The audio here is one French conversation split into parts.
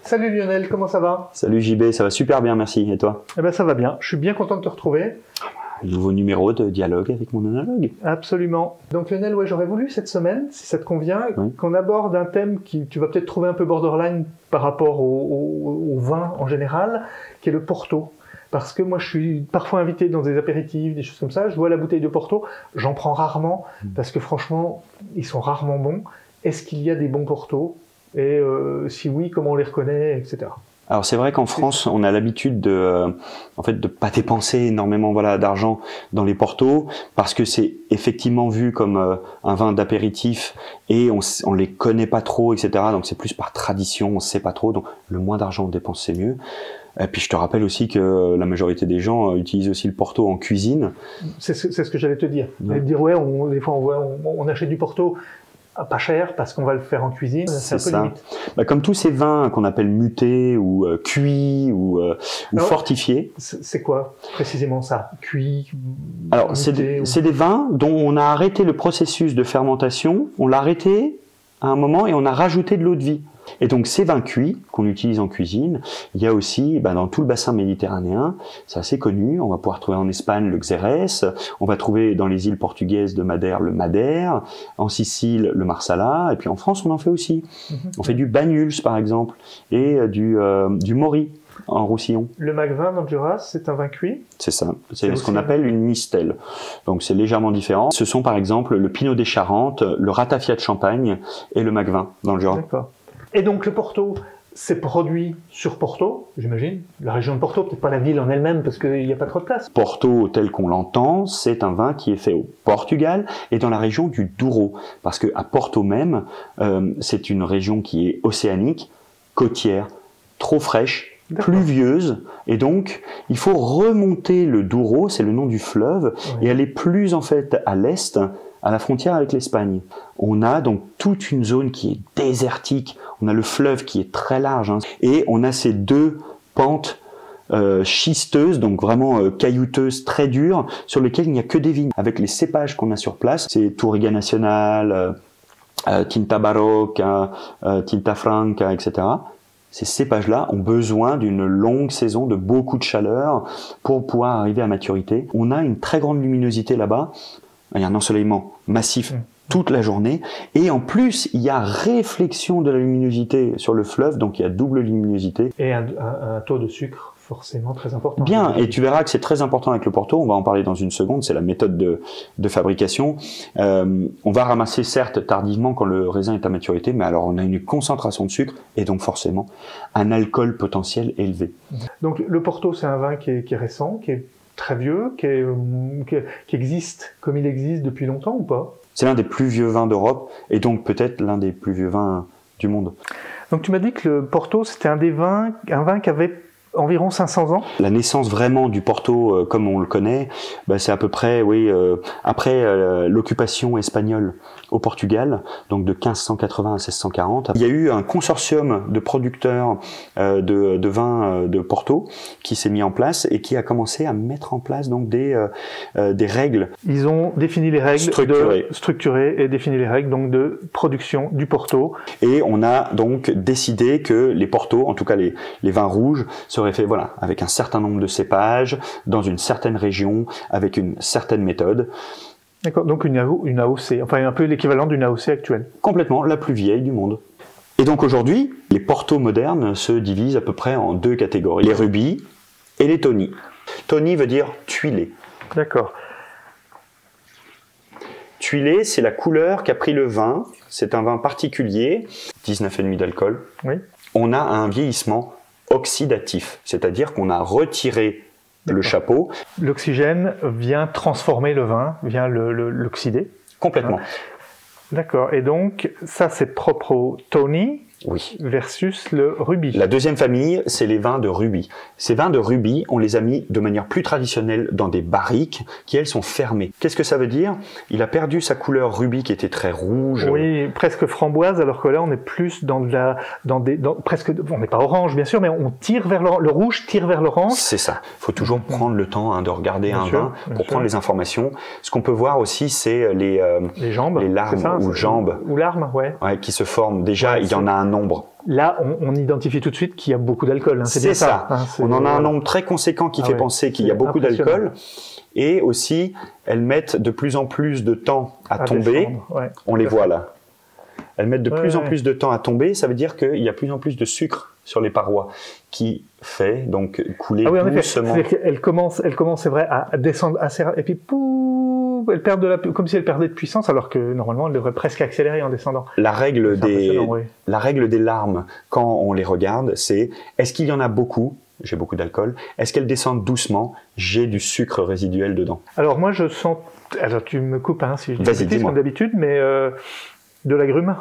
Salut Lionel, comment ça va? Salut JB, ça va super bien, merci. Et toi? Eh ben ça va bien, je suis bien content de te retrouver. Nouveau numéro de dialogue avec mon analogue. Absolument. Donc Lionel, ouais, j'aurais voulu cette semaine, si ça te convient, qu'on aborde un thème qui tu vas peut-être trouver un peu borderline par rapport au vin en général, qui est le Porto. Parce que moi je suis parfois invité dans des apéritifs, des choses comme ça, je vois la bouteille de Porto, j'en prends rarement, parce que franchement, ils sont rarement bons. Est-ce qu'il y a des bons Porto? Et si oui, comment on les reconnaît, etc. Alors c'est vrai qu'en France, on a l'habitude de pas dépenser énormément d'argent dans les Portos parce que c'est effectivement vu comme un vin d'apéritif et on les connaît pas trop, etc. Donc c'est plus par tradition, on sait pas trop. Donc le moins d'argent on dépense, c'est mieux. Et puis je te rappelle aussi que la majorité des gens utilisent aussi le Porto en cuisine. C'est ce que j'allais te dire. J'allais te dire ouais, des fois on achète du Porto pas cher parce qu'on va le faire en cuisine, c'est un peu limite. Comme tous ces vins qu'on appelle mutés ou cuits ou fortifiés. C'est quoi précisément ça? Cuit? Alors c'est des vins dont on a arrêté le processus de fermentation, on l'a arrêté à un moment et on a rajouté de l'eau de vie. Et donc ces vins cuits qu'on utilise en cuisine, il y a aussi dans tout le bassin méditerranéen, c'est assez connu, on va pouvoir trouver en Espagne le Xérès, on va trouver dans les îles portugaises de Madère le Madère, en Sicile le Marsala, et puis en France on en fait aussi. On fait du Banyuls par exemple, et du Maury en Roussillon. Le Macvin dans le Jura, c'est un vin cuit? C'est ça, c'est ce qu'on appelle une mistelle. Donc c'est légèrement différent. Ce sont par exemple le Pinot des Charentes, le Ratafia de Champagne et le Macvin dans le Jura. D'accord. Et donc le Porto, c'est produit sur Porto, j'imagine. La région de Porto, peut-être pas la ville en elle-même parce qu'il n'y a pas trop de place. Porto, tel qu'on l'entend, c'est un vin qui est fait au Portugal et dans la région du Douro. Parce que à Porto même, c'est une région qui est océanique, côtière, trop fraîche, pluvieuse. Et donc, il faut remonter le Douro, c'est le nom du fleuve, et aller plus en fait à l'est, à la frontière avec l'Espagne. On a donc toute une zone qui est désertique, on a le fleuve qui est très large, et on a ces deux pentes schisteuses, donc vraiment caillouteuses, très dures, sur lesquelles il n'y a que des vignes. Avec les cépages qu'on a sur place, c'est Touriga Nacional, Tinta Barroca, Tinta Franca, etc. Ces cépages-là ont besoin d'une longue saison, de beaucoup de chaleur pour pouvoir arriver à maturité. On a une très grande luminosité là-bas. Il y a un ensoleillement massif toute la journée. Et en plus, il y a réflexion de la luminosité sur le fleuve, donc il y a double luminosité. Et un taux de sucre forcément très important. Bien, et tu verras que c'est très important avec le Porto, on va en parler dans une seconde, c'est la méthode de fabrication. On va ramasser certes tardivement quand le raisin est à maturité, mais alors on a une concentration de sucre et donc forcément un alcool potentiel élevé. Donc le Porto, c'est un vin qui est récent, qui est très vieux, qui existe comme il existe depuis longtemps ou pas? C'est l'un des plus vieux vins d'Europe et donc peut-être l'un des plus vieux vins du monde. Donc tu m'as dit que le Porto, c'était un vin qui avait environ 500 ans. La naissance vraiment du Porto, comme on le connaît, c'est à peu près, après l'occupation espagnole au Portugal, donc de 1580 à 1640. Il y a eu un consortium de producteurs de vins de Porto qui s'est mis en place et qui a commencé à mettre en place donc des règles. Ils ont défini les règles structurées et défini les règles donc de production du Porto. Et on a donc décidé que les Portos, en tout cas les vins rouges, seraient faits avec un certain nombre de cépages, dans une certaine région, avec une certaine méthode. D'accord, donc une AOC, enfin un peu l'équivalent d'une AOC actuelle. Complètement, la plus vieille du monde. Et donc aujourd'hui, les Portos modernes se divisent à peu près en deux catégories, les rubis et les tawny. Tawny veut dire tuilé. D'accord. Tuilé, c'est la couleur qu'a pris le vin, c'est un vin particulier, 19,5 d'alcool. Oui. On a un vieillissement oxydatif, c'est-à-dire qu'on a retiré le chapeau. L'oxygène vient transformer le vin, vient l'oxyder. Complètement. D'accord, et donc ça c'est propre au tawny. Oui. Versus le rubis. La deuxième famille, c'est les vins de rubis. Ces vins de rubis, on les a mis de manière plus traditionnelle dans des barriques qui, elles, sont fermées. Qu'est-ce que ça veut dire? Il a perdu sa couleur rubis qui était très rouge. Oui, presque framboise, alors que là, on est plus presque, on n'est pas orange, bien sûr, mais on tire vers le rouge, tire vers l'orange. C'est ça. Il faut toujours prendre le temps de regarder un vin pour prendre les informations. Ce qu'on peut voir aussi, c'est les jambes, les larmes ou jambes. Ou larmes, ouais. Ouais, qui se forment. Déjà, il y en a un nombre Là, on identifie tout de suite qu'il y a beaucoup d'alcool. Hein, c'est ça. Hein, on en a un nombre très conséquent qui fait penser qu'il y a beaucoup d'alcool. Et aussi, elles mettent de plus en plus de temps à tomber. On les voit là. Elles mettent de plus en plus de temps à tomber. Ça veut dire qu'il y a de plus en plus de sucre sur les parois qui fait donc couler doucement. Elle commence, c'est vrai, à descendre assez rapidement. Et puis, pouf, elle perd comme si elle perdait de puissance, alors que normalement, elle devrait presque accélérer en descendant. La règle des larmes, quand on les regarde, c'est est-ce qu'il y en a beaucoup? J'ai beaucoup d'alcool. Est-ce qu'elles descendent doucement? J'ai du sucre résiduel dedans. Alors moi, je sens... Alors tu me coupes si je dis bêtises comme d'habitude, mais de l'agrume.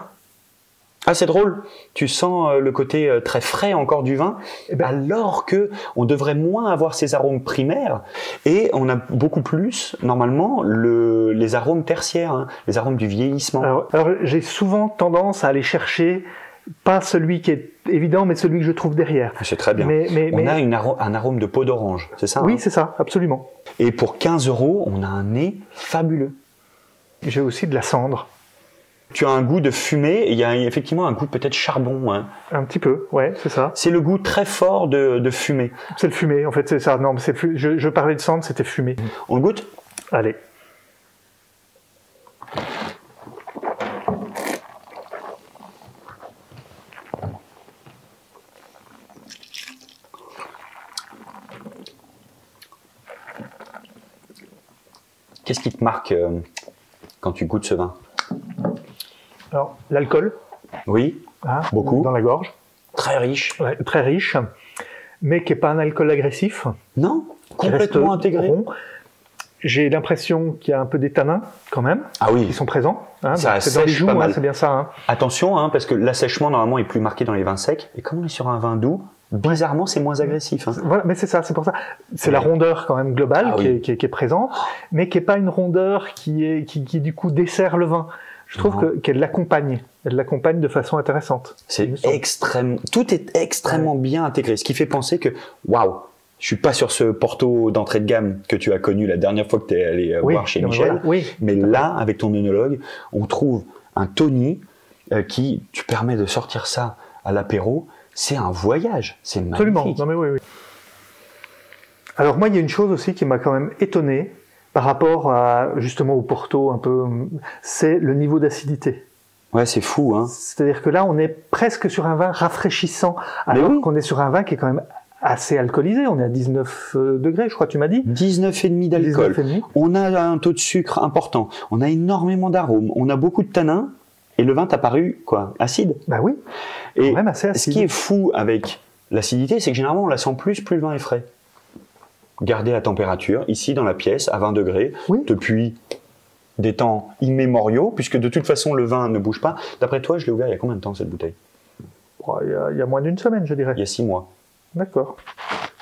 Ah, c'est drôle. Tu sens le côté très frais encore du vin, alors que on devrait moins avoir ces arômes primaires et on a beaucoup plus, normalement, les arômes tertiaires, hein, les arômes du vieillissement. Alors j'ai souvent tendance à aller chercher pas celui qui est évident, mais celui que je trouve derrière. C'est très bien. On a un arôme de peau d'orange, c'est ça? Oui, c'est ça, absolument. Et pour 15 €, on a un nez fabuleux. J'ai aussi de la cendre. Tu as un goût de fumée, et il y a effectivement un goût peut-être charbon. Hein. Un petit peu, ouais, c'est ça. C'est le goût très fort de fumée. C'est le fumé, en fait, c'est ça. Non, je parlais de cendre, c'était fumé. On le goûte? Allez. Qu'est-ce qui te marque quand tu goûtes ce vin? Alors, l'alcool. Oui, beaucoup. Dans la gorge. Très riche. Ouais, très riche, mais qui n'est pas un alcool agressif. Non, complètement intégré. Rond. J'ai l'impression qu'il y a un peu des tanins, quand même, qui sont présents. Hein, c'est dans les joues, c'est bien ça. Hein. Attention, parce que l'assèchement, normalement, est plus marqué dans les vins secs. Et comme on est sur un vin doux, bizarrement, c'est moins agressif. Hein. Voilà, mais c'est ça, c'est pour ça. C'est la rondeur quand même globale qui est présente, mais qui n'est pas une rondeur qui du coup dessert le vin. Je trouve qu'elle l'accompagne. Elle l'accompagne de façon intéressante. Tout est extrêmement bien intégré, ce qui fait penser que, waouh, je suis pas sur ce Porto d'entrée de gamme que tu as connu la dernière fois que tu es allé voir chez Michel. Mais là, avec ton œnologue, on trouve un Tony qui te permet de sortir ça à l'apéro. C'est un voyage, c'est magnifique. Absolument. Non mais oui. Alors moi, il y a une chose aussi qui m'a quand même étonné par rapport justement au Porto un peu, c'est le niveau d'acidité. Ouais, c'est fou, hein. C'est-à-dire que là, on est presque sur un vin rafraîchissant, alors qu'on est sur un vin qui est quand même assez alcoolisé. On est à 19 degrés, je crois, tu m'as dit. 19,5 d'alcool. On a un taux de sucre important. On a énormément d'arômes. On a beaucoup de tanins. Et le vin t'a paru, acide? Bah oui. Et même assez acide. Ce qui est fou avec l'acidité, c'est que généralement, on la sent plus le vin est frais. Gardé à température, ici dans la pièce, à 20 degrés, depuis des temps immémoriaux, puisque de toute façon, le vin ne bouge pas. D'après toi, je l'ai ouvert il y a combien de temps, cette bouteille? Il y a moins d'une semaine, je dirais. Il y a 6 mois. D'accord.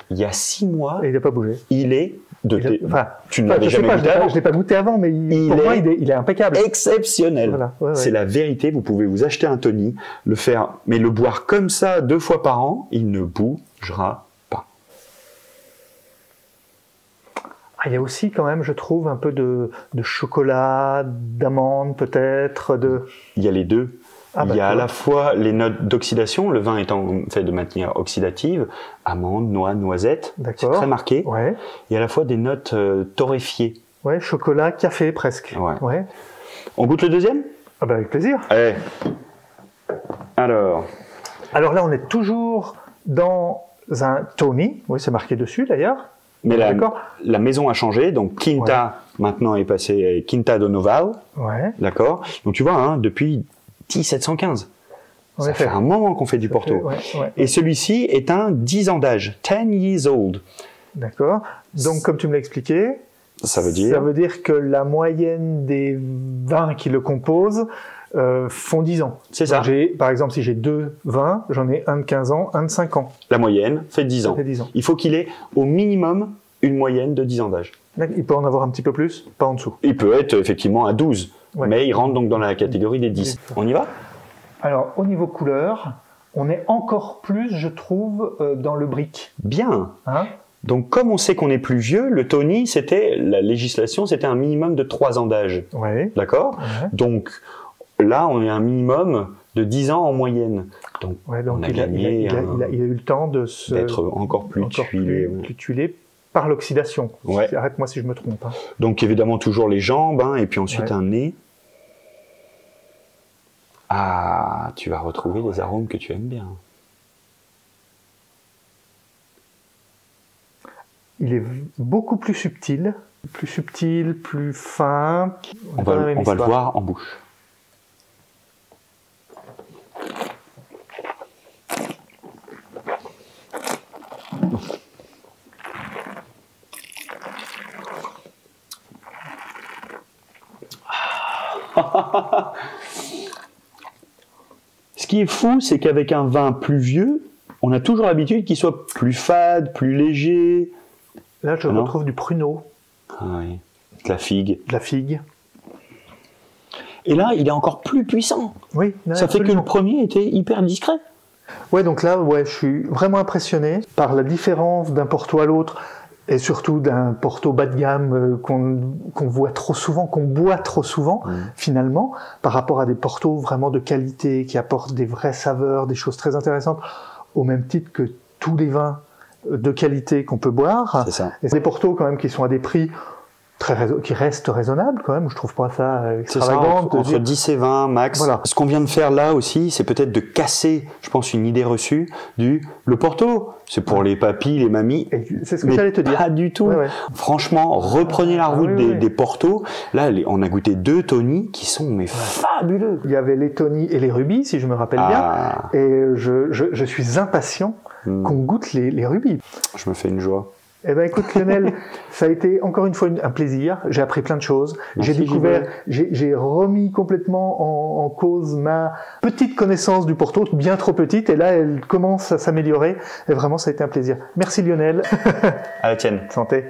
Il y a 6 mois... Et il n'a pas bougé. Il est... tu ne l'avais jamais goûté avant. Je ne l'ai pas goûté avant, mais pour moi, il est impeccable. Exceptionnel. Voilà. C'est la vérité. Vous pouvez vous acheter un Tony, le faire, mais le boire comme ça 2 fois par an, il ne bougera pas. Il y a aussi quand même, je trouve, un peu de chocolat, d'amande peut-être. Il y a les deux. Il y a à la fois les notes d'oxydation, le vin étant fait de matière oxydative, amandes, noix, noisettes, c'est très marqué. Ouais. Il y a à la fois des notes torréfiées. Ouais, chocolat, café presque. Ouais. On goûte le deuxième? Avec plaisir. Allez. Alors là, on est toujours dans un Tony. Oui, c'est marqué dessus d'ailleurs. Mais la maison a changé, donc Quinta maintenant est passé Quinta do Noval. Ouais. D'accord. Donc tu vois, depuis 1715. Ça fait un moment qu'on fait du Porto. Et celui-ci est un 10 ans d'âge, 10 years old. D'accord. Donc, comme tu me l'as expliqué, ça veut dire que la moyenne des vins qui le composent font 10 ans. C'est ça. Par exemple, si j'ai 2 vins, j'en ai un de 15 ans, un de 5 ans. La moyenne fait 10 ans. Ça fait 10 ans. Il faut qu'il ait au minimum une moyenne de 10 ans d'âge. Il peut en avoir un petit peu plus, pas en dessous. Il peut être effectivement à 12. Mais il rentre donc dans la catégorie des 10. On y va? Alors, au niveau couleur, on est encore plus, je trouve, dans le brick. Bien. Donc, comme on sait qu'on est plus vieux, le Tony, la législation, c'était un minimum de 3 ans d'âge. Ouais. D'accord? Donc, là, on est à un minimum de 10 ans en moyenne. Donc, Ouais, donc on a il gagné a eu le temps d'être encore plus tuilé. plus tuilé par l'oxydation. Ouais. Arrête-moi si je me trompe. Hein. Donc évidemment toujours les jambes, hein, et puis ensuite Ouais. un nez. Ah, tu vas retrouver les arômes que tu aimes bien. Il est beaucoup plus subtil, plus fin. On va le voir en bouche. Ce qui est fou, c'est qu'avec un vin plus vieux, on a toujours l'habitude qu'il soit plus fade, plus léger. Là, je retrouve du pruneau. Ah oui. De la figue. De la figue. Et là, il est encore plus puissant. Oui, ça fait que le premier était hyper discret. Ouais, donc là, ouais, je suis vraiment impressionné par la différence d'un Porto à l'autre, et surtout d'un Porto bas de gamme qu'on voit trop souvent, qu'on boit trop souvent, finalement, par rapport à des Portos vraiment de qualité, qui apportent des vraies saveurs, des choses très intéressantes, au même titre que tous les vins de qualité qu'on peut boire. C'est ça. Et c'est des Portos quand même qui sont à des prix qui restent raisonnables quand même, je trouve pas ça extravagant. Entre 10 et 20 max. Voilà. Ce qu'on vient de faire là aussi, c'est peut-être de casser, je pense, une idée reçue le Porto, c'est pour les papis, les mamies. C'est ce que j'allais te dire. Pas du tout. Ouais, ouais. Franchement, reprenez la route des Portos. Là, on a goûté 2 Tony qui sont fabuleux. Il y avait les Tony et les Rubis, si je me rappelle bien. Et je suis impatient qu'on goûte les Rubis. Je me fais une joie. Eh ben écoute Lionel, ça a été encore une fois un plaisir. J'ai appris plein de choses. J'ai découvert, j'ai remis complètement en cause ma petite connaissance du Porto, bien trop petite, et là elle commence à s'améliorer. Et vraiment, ça a été un plaisir. Merci Lionel. À la tienne. Santé.